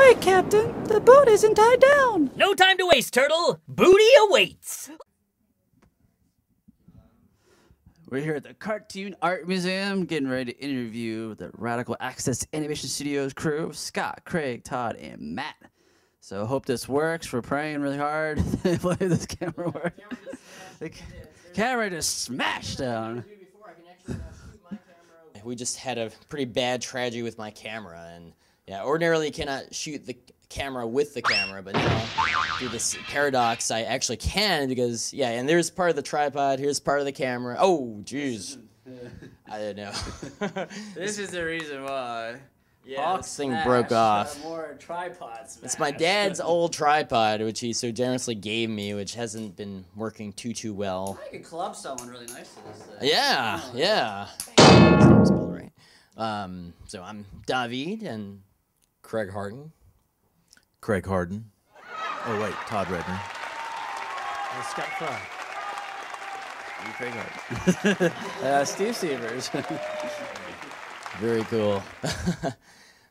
Wait, Captain, the boat isn't tied down. No time to waste, Turtle. Booty awaits. We're here at the Cartoon Art Museum, getting ready to interview the Radical Access Animation Studios crew, Scott, Craig, Todd, and Matt. So hope this works. We're praying really hard. Hopefully this camera works. The camera just smashed down. We just had a pretty bad tragedy with my camera, and yeah, ordinarily you cannot shoot the camera with the camera, but now through this paradox I actually can, because yeah, and there's part of the tripod, here's part of the camera. Oh jeez. I don't know. This is the reason why. Yeah, this thing broke off. More tripod smash. It's my dad's old tripod, which he so generously gave me, which hasn't been working too well. I could club someone really nice to this thing. Yeah, yeah. So I'm Dahveed and Craig Hartin. Craig Hartin. Oh wait, Todd Redner. Scott Fry. Craig Hartin. Steve Sievers. Very cool.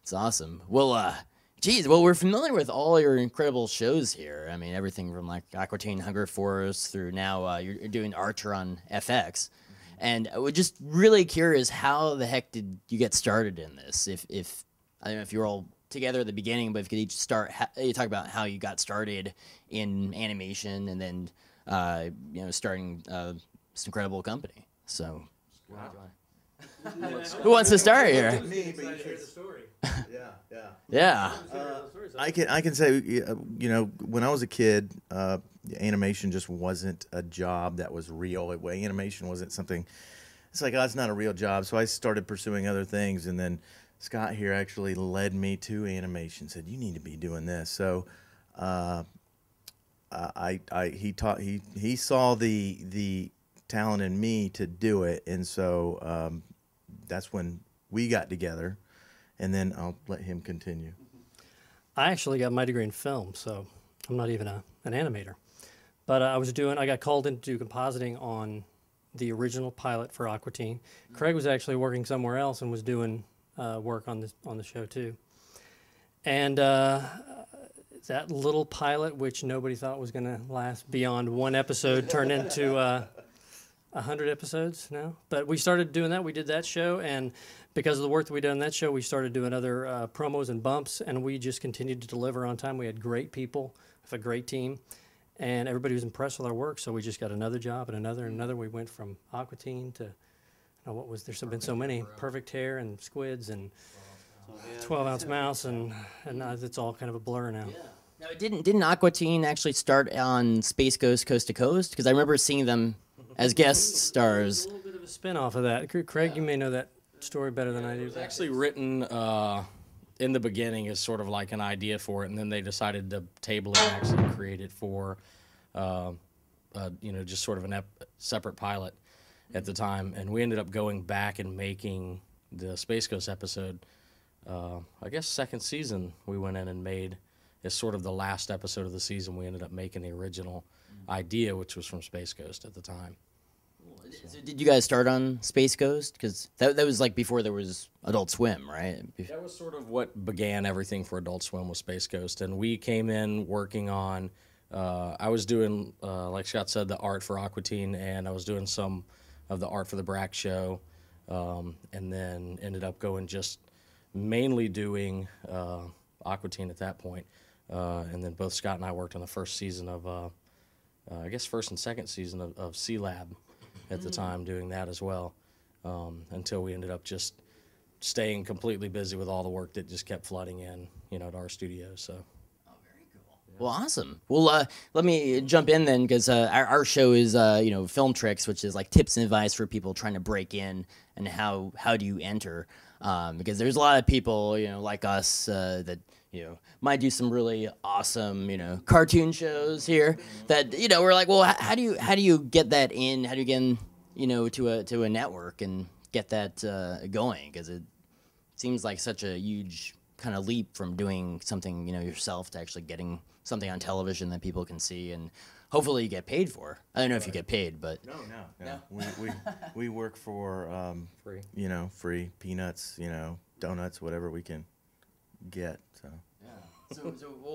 It's awesome. Well, geez, well, we're familiar with all your incredible shows here. I mean, everything from like Aqua Teen Hunger Force through now you're doing Archer on FX. And I was just really curious, how the heck did you get started in this? If I don't know if you're all together at the beginning, but if you could each start, you talk about how you got started in animation, and then you know, starting this incredible company. So, wow. Who wants to start here? Me, but you hear the story. Yeah. I can say, you know, when I was a kid, animation just wasn't a job that was real. Animation wasn't something. It's like, oh, it's not a real job. So I started pursuing other things, and then Scott here actually led me to animation. Said, you need to be doing this. So he saw the talent in me to do it, and so that's when we got together, and then I'll let him continue. I actually got my degree in film, so I'm not even an animator. But I got called in to do compositing on the original pilot for Aqua Teen. Craig was actually working somewhere else and was doing work on the show too. And that little pilot, which nobody thought was going to last beyond one episode, turned into 100 episodes now. But we started doing that. We did that show, and because of the work that we did on that show, we started doing other promos and bumps, and we just continued to deliver on time. We had great people, a great team, and everybody was impressed with our work, so we just got another job and another and another. We went from Aqua Teen to, there's been so many, Perfect Hair and Squids and 12-ounce Mouse, and it's all kind of a blur now. Yeah. Now, didn't Aqua Teen actually start on Space Ghost Coast to Coast? Because I remember seeing them as guest stars. A little bit of a spin-off of that. Craig, you may know that story better than I do. It was actually written in the beginning as sort of like an idea for it, and then they decided to table it and actually create it for, you know, just sort of a separate pilot at the time. And we ended up going back and making the Space Ghost episode. I guess second season we went in and made as sort of the last episode of the season. We ended up making the original idea, which was from Space Ghost at the time. So did you guys start on Space Ghost? Because that was like before there was Adult Swim, right? That was sort of what began everything for Adult Swim, was Space Ghost. And we came in working on, I was doing, like Scott said, the art for Aqua Teen, and I was doing some of the art for the Brack show, and then ended up going just mainly doing Aqua Teen at that point. And then both Scott and I worked on the first season of, I guess first and second season of C-Lab at the time, doing that as well, until we ended up just staying completely busy with all the work that just kept flooding in, you know, to our studio. So. Oh, very cool. Yeah. Well, awesome. Well, let me jump in then, because our show is, you know, Film Tricks, which is like tips and advice for people trying to break in, and how do you enter, because there's a lot of people, you know, like us that, you know, might do some really awesome, you know, cartoon shows here that, you know, we're like, well, how do you get that in? How do you get in, you know, to a network and get that going? Because it seems like such a huge kind of leap from doing something, you know, yourself to actually getting something on television that people can see and hopefully you get paid for. I don't know if you get paid, but no. We work for free. You know, free peanuts, you know, donuts, whatever we can get. So. So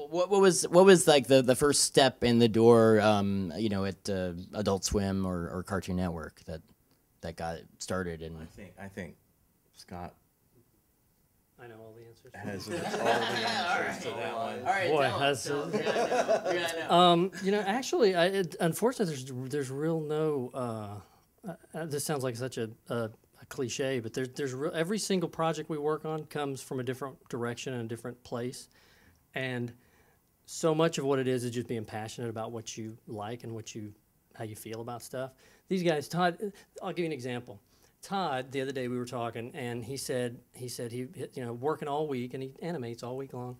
what was like the first step in the door, you know, at Adult Swim or Cartoon Network that got it started? And I think Scott I know all the answers. has all the answers to that one. All right, Boy, tell us, that's tell us. you know, actually, unfortunately, there's real no. This sounds like such a cliche, but every single project we work on comes from a different direction and a different place, and so much of what it is just being passionate about what you like and how you feel about stuff. These guys, Todd, I'll give you an example. Todd, the other day we were talking, and he said he you know, working all week, and he animates all week long.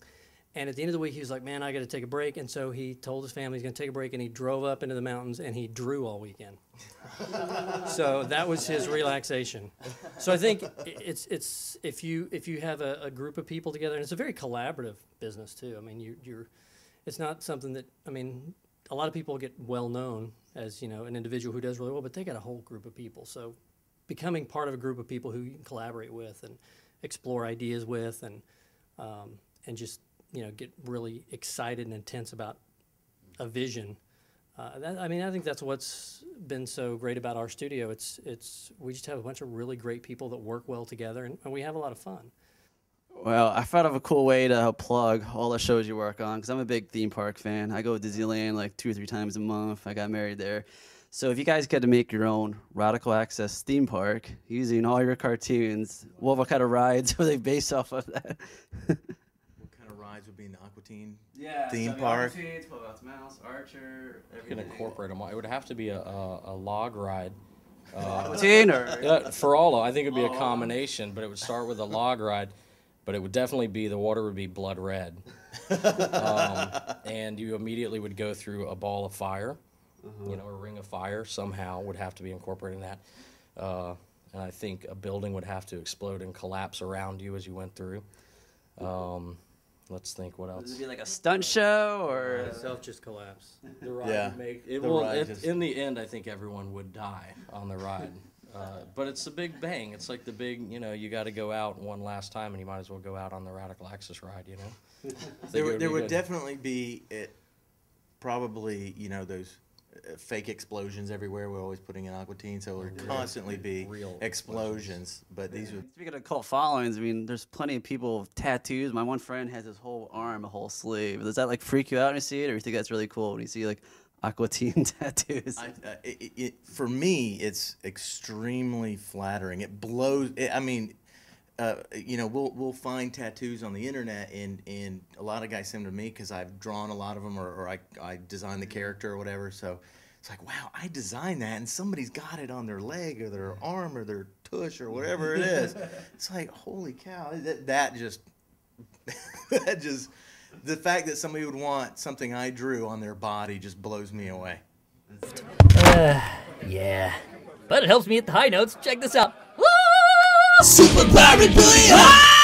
And at the end of the week, he was like, man, I got to take a break. And so he told his family he's going to take a break, and he drove up into the mountains, and he drew all weekend. So that was his relaxation. So I think it's if you have a group of people together, and it's a very collaborative business too. I mean, it's not something that, I mean, a lot of people get well known as, you know, an individual who does really well, but they got a whole group of people. So becoming part of a group of people who you can collaborate with and explore ideas with, and just, you know, get really excited and intense about a vision. I mean, I think that's what's been so great about our studio. We just have a bunch of really great people that work well together, and we have a lot of fun. Well, I thought of a cool way to plug all the shows you work on, because I'm a big theme park fan. I go to Disneyland like 2 or 3 times a month. I got married there. So if you guys get to make your own Radical Access theme park using all your cartoons, what kind of rides are they based off of that? What kind of rides would be in the Aqua Teen theme so park? Mouse, Archer, You can incorporate them all. It would have to be a log ride. Aqua Teen or For all, I think it would be a combination, but it would start with a log ride, but it would definitely be, the water would be blood red. And you immediately would go through a ball of fire. You know, a ring of fire somehow would have to be incorporated in that. And I think a building would have to explode and collapse around you as you went through. Let's think, what else? Would it be like a stunt show or? Itself just collapse. The ride Yeah. would make it. The Well, ride just- in the end, I think everyone would die on the ride. But it's a big bang. It's like the big, you know, you got to go out one last time, and you might as well go out on the Radical Access ride, you know? There would definitely be probably, you know, those fake explosions everywhere. We're always putting in Aqua Teen, so there would constantly be real explosions. But these would. Speaking of cult followings, I mean, there's plenty of people with tattoos. My one friend has his whole arm, a whole sleeve. Does that like freak you out when you see it, or you think that's really cool when you see like Aqua Teen tattoos? For me, it's extremely flattering. It blows. I mean, you know, we'll find tattoos on the internet, and a lot of guys send them to me because I've drawn a lot of them, or I designed the character or whatever. So it's like, wow, I designed that, and somebody's got it on their leg or their arm or their tush or whatever it is. It's like, holy cow, that just the fact that somebody would want something I drew on their body just blows me away. Yeah. But it helps me hit the high notes. Check this out. Supa Pirate Booty Hunt!